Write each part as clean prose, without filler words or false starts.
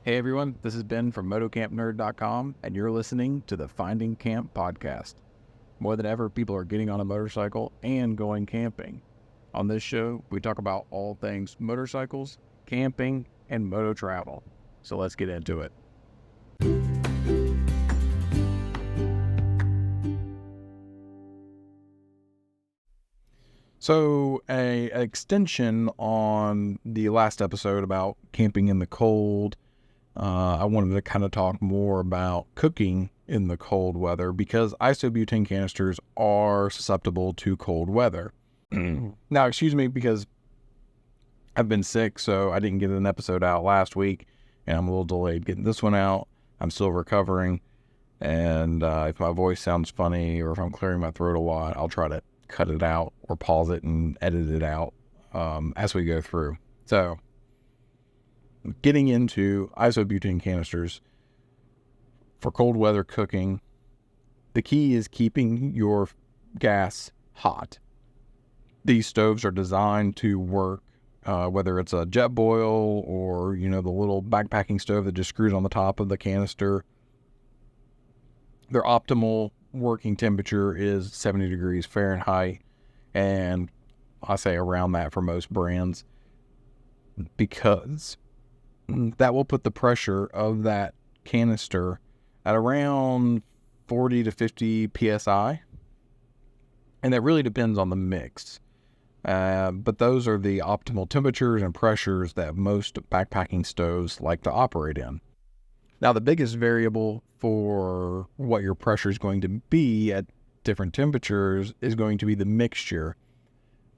Hey everyone, this is Ben from MotoCampNerd.com, and you're listening to the Finding Camp podcast. More than ever, people are getting on a motorcycle and going camping. On this show, we talk about all things motorcycles, camping, and moto travel. So let's get into it. So, an extension on the last episode about camping in the cold. I wanted to kind of talk more about cooking in the cold weather because iso-butane canisters are susceptible to cold weather. Now, excuse me, because I've been sick, so I didn't get an episode out last week, and I'm a little delayed getting this one out. I'm still recovering, and if my voice sounds funny or if I'm clearing my throat a lot, I'll try to cut it out or pause it and edit it out as we go through. So, getting into iso-butane canisters for cold weather cooking, the key is keeping your gas hot. These stoves are designed to work, whether it's a jet boil or, the little backpacking stove that just screws on the top of the canister. Their optimal working temperature is 70 degrees Fahrenheit, and I say around that for most brands, because that will put the pressure of that canister at around 40 to 50 psi, and that really depends on the mix. But those are the optimal temperatures and pressures that most backpacking stoves like to operate in. Now, the biggest variable for what your pressure is going to be at different temperatures is going to be the mixture.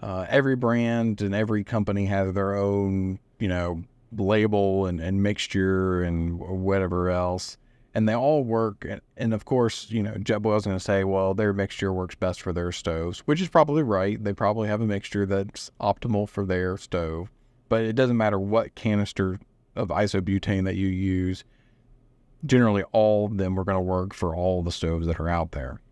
Every brand and every company has their own, label and mixture and whatever else. And they all work. And of course, JetBoil's going to say, well, their mixture works best for their stoves, which is probably right. They probably have a mixture that's optimal for their stove. But it doesn't matter what canister of iso-butane that you use. Generally, all of them are going to work for all the stoves that are out there.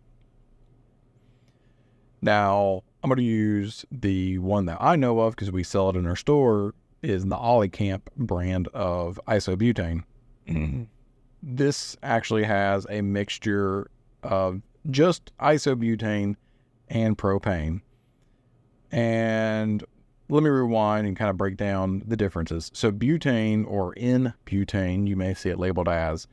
Now, I'm going to use the one that I know of because we sell it in our store, is the Olicamp brand of iso-butane. This actually has a mixture of just iso-butane and propane. And let me rewind and kind of break down the differences. So butane, or N-butane, you may see it labeled as,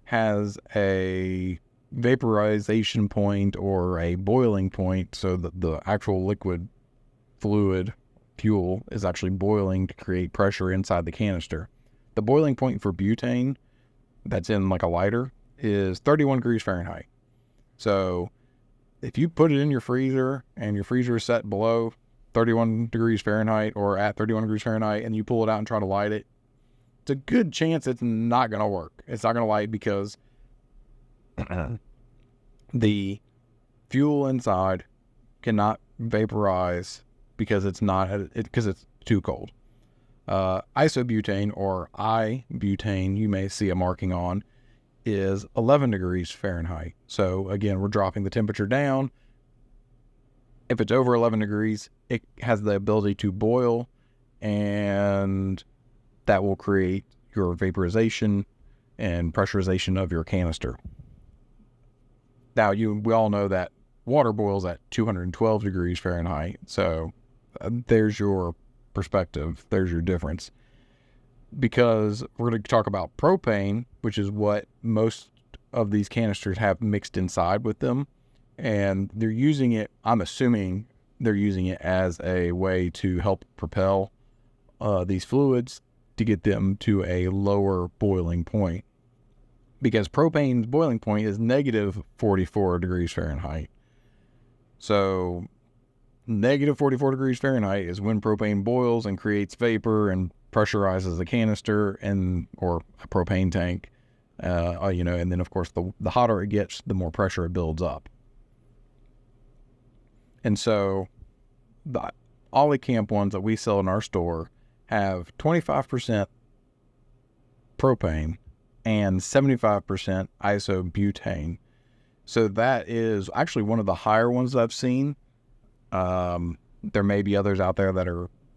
has a vaporization point or a boiling point, so that the actual liquid fluid fuel is actually boiling to create pressure inside the canister. The boiling point for butane that's in like a lighter is 31 degrees Fahrenheit. So if you put it in your freezer and your freezer is set below 31 degrees Fahrenheit or at 31 degrees Fahrenheit and you pull it out and try to light it, it's a good chance it's not going to work. It's not going to light because the fuel inside cannot vaporize because it's too cold. Iso-butane, or I-butane, you may see a marking on, is 11 degrees Fahrenheit. So again, we're dropping the temperature down. If it's over 11 degrees, it has the ability to boil, and that will create your vaporization and pressurization of your canister. Now, we all know that water boils at 212 degrees Fahrenheit. So there's your perspective. There's your difference. Because we're going to talk about propane, which is what most of these canisters have mixed inside with them. And they're using it, I'm assuming they're using it as a way to help propel these fluids to get them to a lower boiling point. Because propane's boiling point is negative 44 degrees Fahrenheit. So negative 44 degrees Fahrenheit is when propane boils and creates vapor and pressurizes the canister or a propane tank. And then of course the hotter it gets, the more pressure it builds up. And so the Olicamp ones that we sell in our store have 25% propane and 75% iso-butane. So that is actually one of the higher ones I've seen. There may be others out there that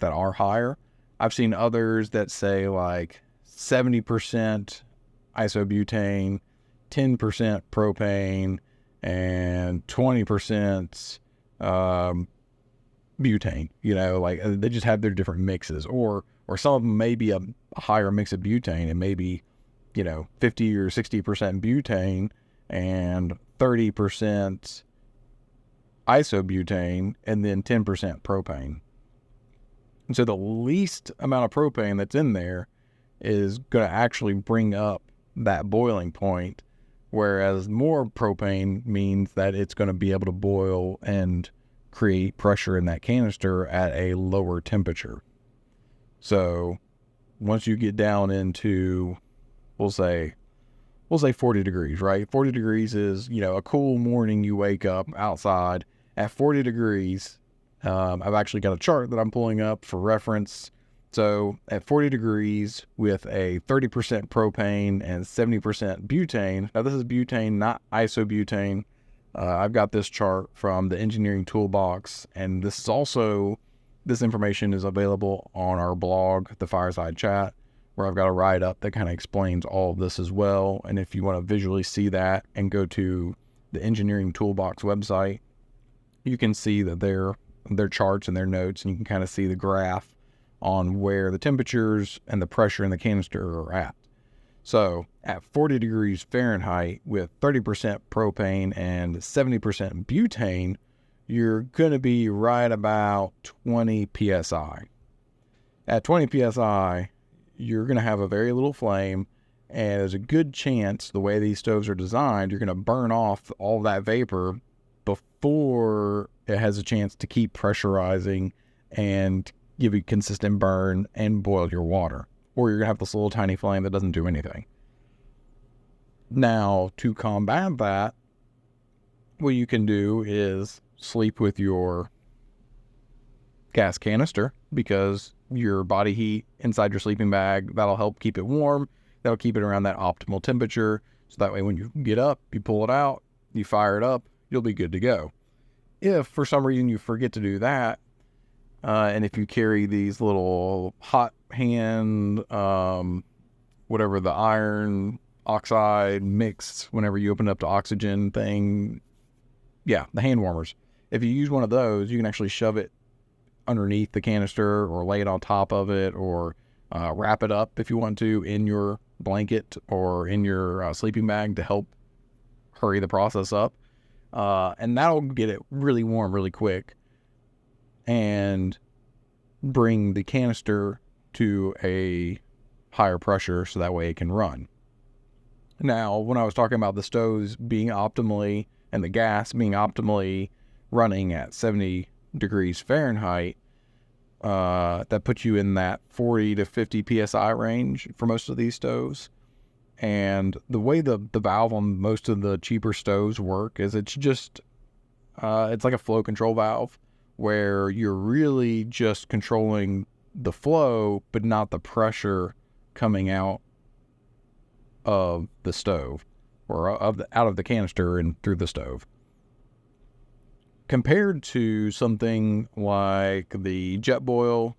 are higher. I've seen others that say like 70% isobutane, 10% propane, and 20% butane. Like they just have their different mixes, or some of them may be a higher mix of butane, and maybe 50 or 60% butane and 30% isobutane, and then 10% propane. And so the least amount of propane that's in there is going to actually bring up that boiling point, whereas more propane means that it's going to be able to boil and create pressure in that canister at a lower temperature. So once you get down into, we'll say 40 degrees, right? 40 degrees is, a cool morning. You wake up outside at 40 degrees. I've actually got a chart that I'm pulling up for reference. So at 40 degrees with a 30% propane and 70% butane. Now this is butane, not isobutane. I've got this chart from the engineering toolbox, and this information is available on our blog, the Fireside Chat, where I've got a write-up that kind of explains all of this as well. And if you want to visually see that and go to the engineering toolbox website, you can see that their charts and their notes, and you can kind of see the graph on where the temperatures and the pressure in the canister are at. So at 40 degrees Fahrenheit with 30% propane and 70% butane, you're going to be right about 20 psi. At 20 psi, you're going to have a very little flame, and there's a good chance, the way these stoves are designed, you're going to burn off all that vapor before it has a chance to keep pressurizing and give you consistent burn and boil your water. Or you're going to have this little tiny flame that doesn't do anything. Now, to combat that, what you can do is sleep with your gas canister, because your body heat inside your sleeping bag, that'll help keep it warm. That'll keep it around that optimal temperature. So that way when you get up, you pull it out, you fire it up, you'll be good to go. If for some reason you forget to do that, and if you carry these little hot hand, whatever, the iron oxide mix, whenever you open up the oxygen thing, the hand warmers. If you use one of those, you can actually shove it underneath the canister, or lay it on top of it, or wrap it up if you want to in your blanket or in your sleeping bag to help hurry the process up. And that'll get it really warm really quick and bring the canister to a higher pressure, so that way it can run. Now, when I was talking about the stoves being optimally and the gas being optimally running at 70 degrees Fahrenheit, that puts you in that 40 to 50 psi range for most of these stoves. And the way the valve on most of the cheaper stoves work is it's just it's like a flow control valve, where you're really just controlling the flow but not the pressure coming out of the stove, or out of the canister and through the stove. Compared to something like the Jetboil,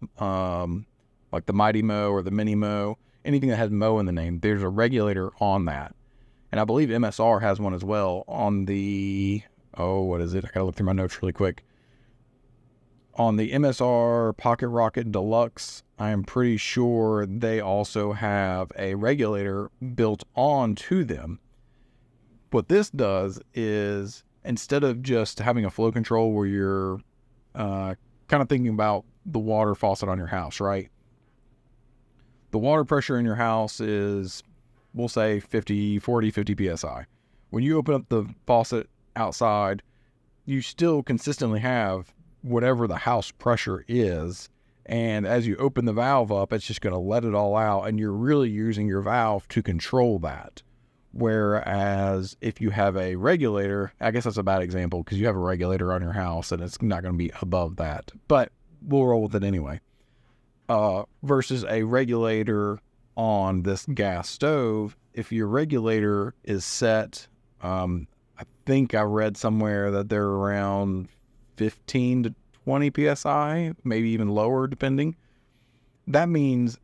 like the Mighty Mo or the Mini Mo, anything that has Mo in the name, there's a regulator on that. And I believe MSR has one as well on the, what is it? I gotta look through my notes really quick. On the MSR Pocket Rocket Deluxe, I am pretty sure they also have a regulator built on to them. What this does is, instead of just having a flow control where you're kind of thinking about the water faucet on your house, right? The water pressure in your house is, we'll say 50 psi. When you open up the faucet outside, you still consistently have whatever the house pressure is. And as you open the valve up, it's just going to let it all out, and you're really using your valve to control that. Whereas if you have a regulator, I guess that's a bad example because you have a regulator on your house and it's not going to be above that, but we'll roll with it anyway. Versus a regulator on this gas stove, if your regulator is set, I think I read somewhere that they're around 15 to 20 psi, maybe even lower depending. That means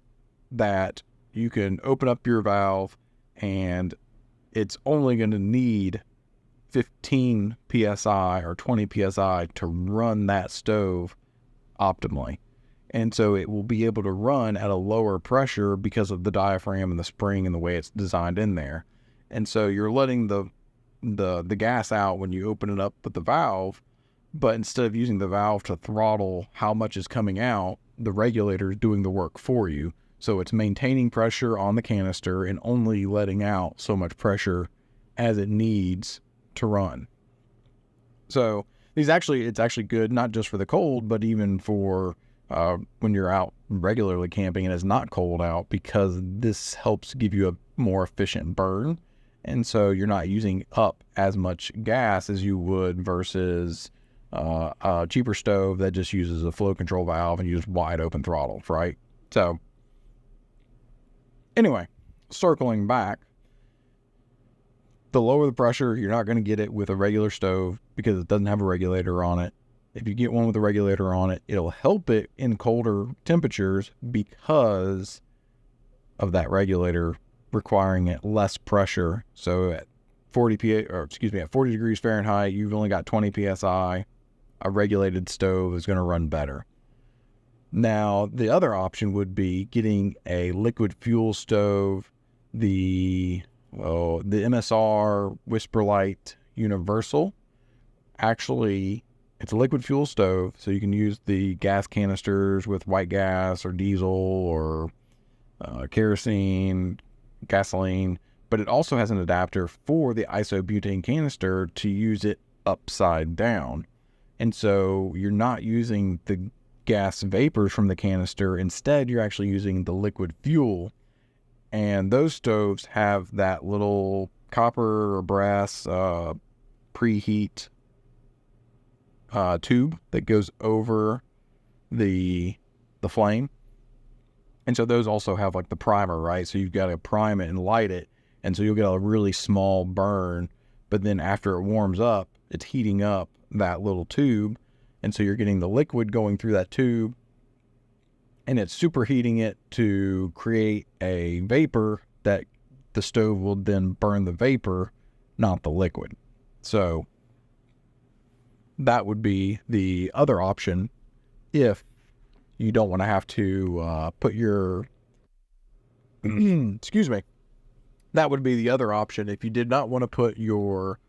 that you can open up your valve and it's only going to need 15 psi or 20 psi to run that stove optimally. And so it will be able to run at a lower pressure because of the diaphragm and the spring and the way it's designed in there. And so you're letting the gas out when you open it up with the valve, but instead of using the valve to throttle how much is coming out, the regulator is doing the work for you. So it's maintaining pressure on the canister and only letting out so much pressure as it needs to run. So it's actually good, not just for the cold, but even for when you're out regularly camping and it's not cold out, because this helps give you a more efficient burn. And so you're not using up as much gas as you would versus a cheaper stove that just uses a flow control valve and uses wide open throttle, right? So anyway, circling back, the lower the pressure, you're not going to get it with a regular stove because it doesn't have a regulator on it. If you get one with a regulator on it, it'll help it in colder temperatures because of that regulator requiring it less pressure. So at 40 degrees Fahrenheit, you've only got 20 psi. A regulated stove is going to run better. Now, the other option would be getting a liquid fuel stove, the MSR Whisperlite Universal. Actually, it's a liquid fuel stove, so you can use the gas canisters with white gas or diesel or kerosene, gasoline, but it also has an adapter for the iso-butane canister to use it upside down. And so you're not using the gas vapors from the canister. Instead, you're actually using the liquid fuel. And those stoves have that little copper or brass preheat tube that goes over the flame. And so those also have like the primer, right? So you've got to prime it and light it. And so you'll get a really small burn. But then after it warms up, it's heating up that little tube. And so you're getting the liquid going through that tube. And it's superheating it to create a vapor that the stove will then burn the vapor, not the liquid. So that would be the other option if you don't want to have to put your excuse me. That would be the other option if you did not want to put your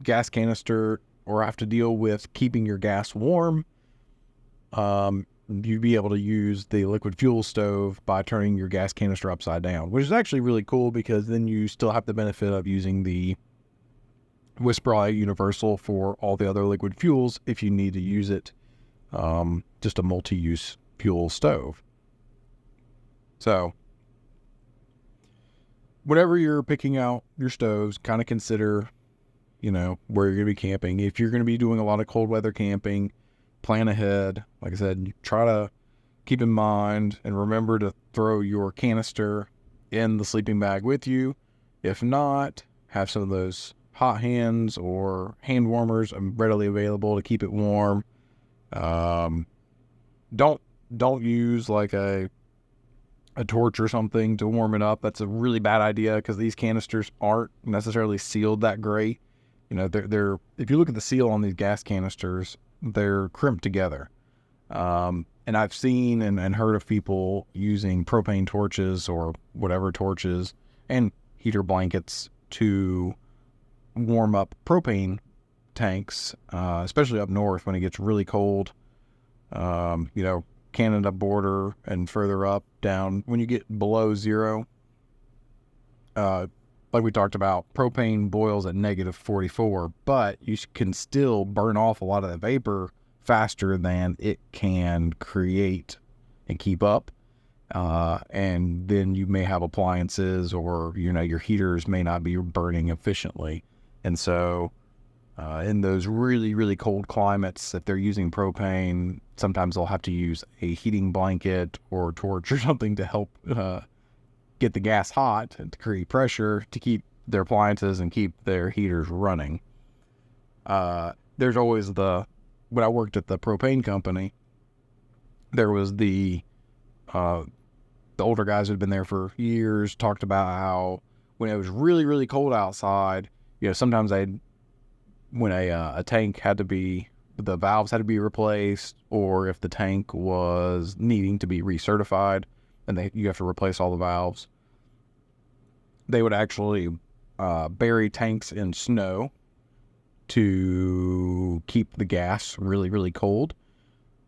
gas canister or have to deal with keeping your gas warm. You'd be able to use the liquid fuel stove by turning your gas canister upside down, which is actually really cool because then you still have the benefit of using the Whisperlite Universal for all the other liquid fuels if you need to use it, just a multi-use fuel stove. So whenever you're picking out your stoves, kind of consider, where you're going to be camping. If you're going to be doing a lot of cold weather camping, plan ahead. Like I said, try to keep in mind and remember to throw your canister in the sleeping bag with you. If not, have some of those hot hands or hand warmers readily available to keep it warm. Don't use like a torch or something to warm it up. That's a really bad idea because these canisters aren't necessarily sealed that great. They're if you look at the seal on these gas canisters, they're crimped together. And I've seen and heard of people using propane torches or whatever torches and heater blankets to warm up propane tanks, especially up north when it gets really cold. Canada border and further up down when you get below zero. Like we talked about, propane boils at -44, but you can still burn off a lot of the vapor faster than it can create and keep up. And then you may have appliances or, your heaters may not be burning efficiently. And so in those really, really cold climates, if they're using propane, sometimes they'll have to use a heating blanket or torch or something to help get the gas hot and to create pressure to keep their appliances and keep their heaters running. There's always when I worked at the propane company, there was the the older guys who had been there for years talked about how when it was really, really cold outside, sometimes when a tank had to be, the valves had to be replaced, or if the tank was needing to be recertified and you have to replace all the valves, they would actually bury tanks in snow to keep the gas really, really cold.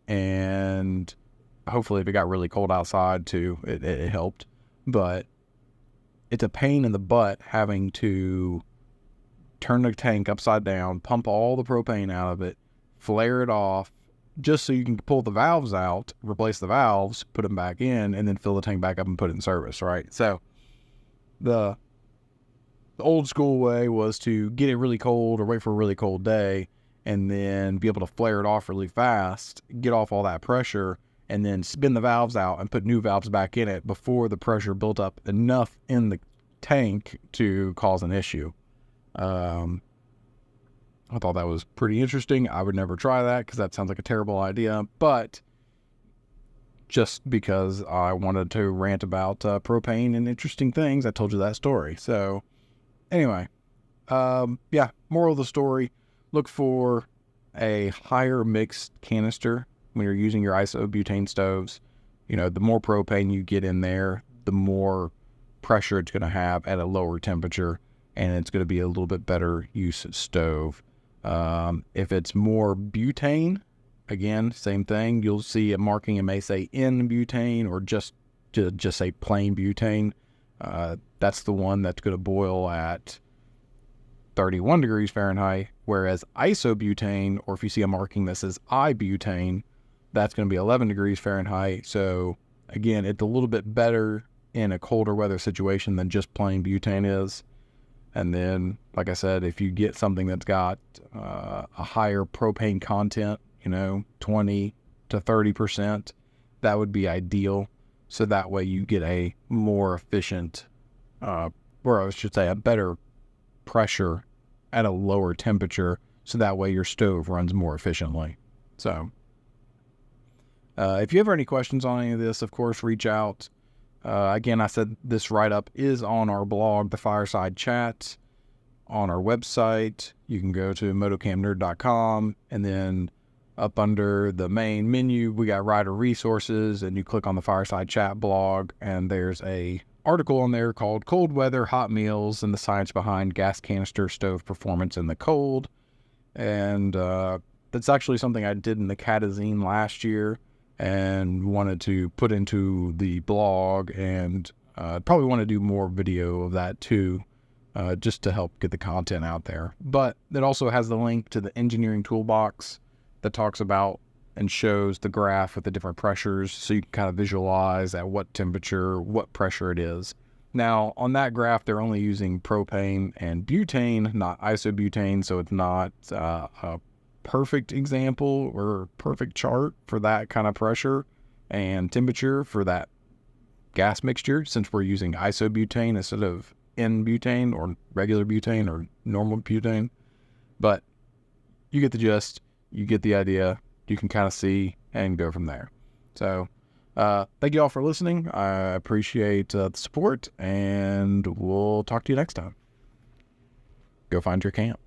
And hopefully if it got really cold outside too, it helped. But it's a pain in the butt having to turn the tank upside down, pump all the propane out of it, flare it off, just so you can pull the valves out, replace the valves, put them back in, and then fill the tank back up and put it in service, right? So the old school way was to get it really cold or wait for a really cold day and then be able to flare it off really fast, get off all that pressure, and then spin the valves out and put new valves back in it before the pressure built up enough in the tank to cause an issue. I thought that was pretty interesting. I would never try that because that sounds like a terrible idea, but just because I wanted to rant about propane and interesting things, I told you that story. So anyway, moral of the story, look for a higher mixed canister when you're using your iso-butane stoves. The more propane you get in there, the more pressure it's going to have at a lower temperature, and it's going to be a little bit better use stove. If it's more butane, again, same thing. You'll see a marking, it may say N-butane or just say plain butane. That's the one that's going to boil at 31 degrees Fahrenheit, whereas iso-butane, or if you see a marking that says I-butane, that's going to be 11 degrees Fahrenheit. So again, it's a little bit better in a colder weather situation than just plain butane is. And then, like I said, if you get something that's got a higher propane content, 20 to 30%, that would be ideal. So that way you get a more efficient, or I should say a better pressure at a lower temperature. So that way your stove runs more efficiently. So if you have any questions on any of this, of course, reach out. Again, I said this write-up is on our blog, The Fireside Chat, on our website. You can go to motocamnerd.com, and then up under the main menu, we got Rider Resources, and you click on the Fireside Chat blog, and there's a article on there called Cold Weather, Hot Meals, and the Science Behind Gas Canister Stove Performance in the Cold. And that's actually something I did in the Catazine last year and wanted to put into the blog, and probably want to do more video of that too, just to help get the content out there. But it also has the link to the engineering toolbox that talks about and shows the graph with the different pressures, so you can kind of visualize at what temperature, what pressure it is. Now, on that graph, they're only using propane and butane, not iso-butane, so it's not a perfect example or perfect chart for that kind of pressure and temperature for that gas mixture, since we're using iso-butane instead of N-butane or regular butane or normal butane. But you get the gist, you get the idea, you can kind of see and go from there. So thank you all for listening. I appreciate the support, and we'll talk to you next time. Go find your camp.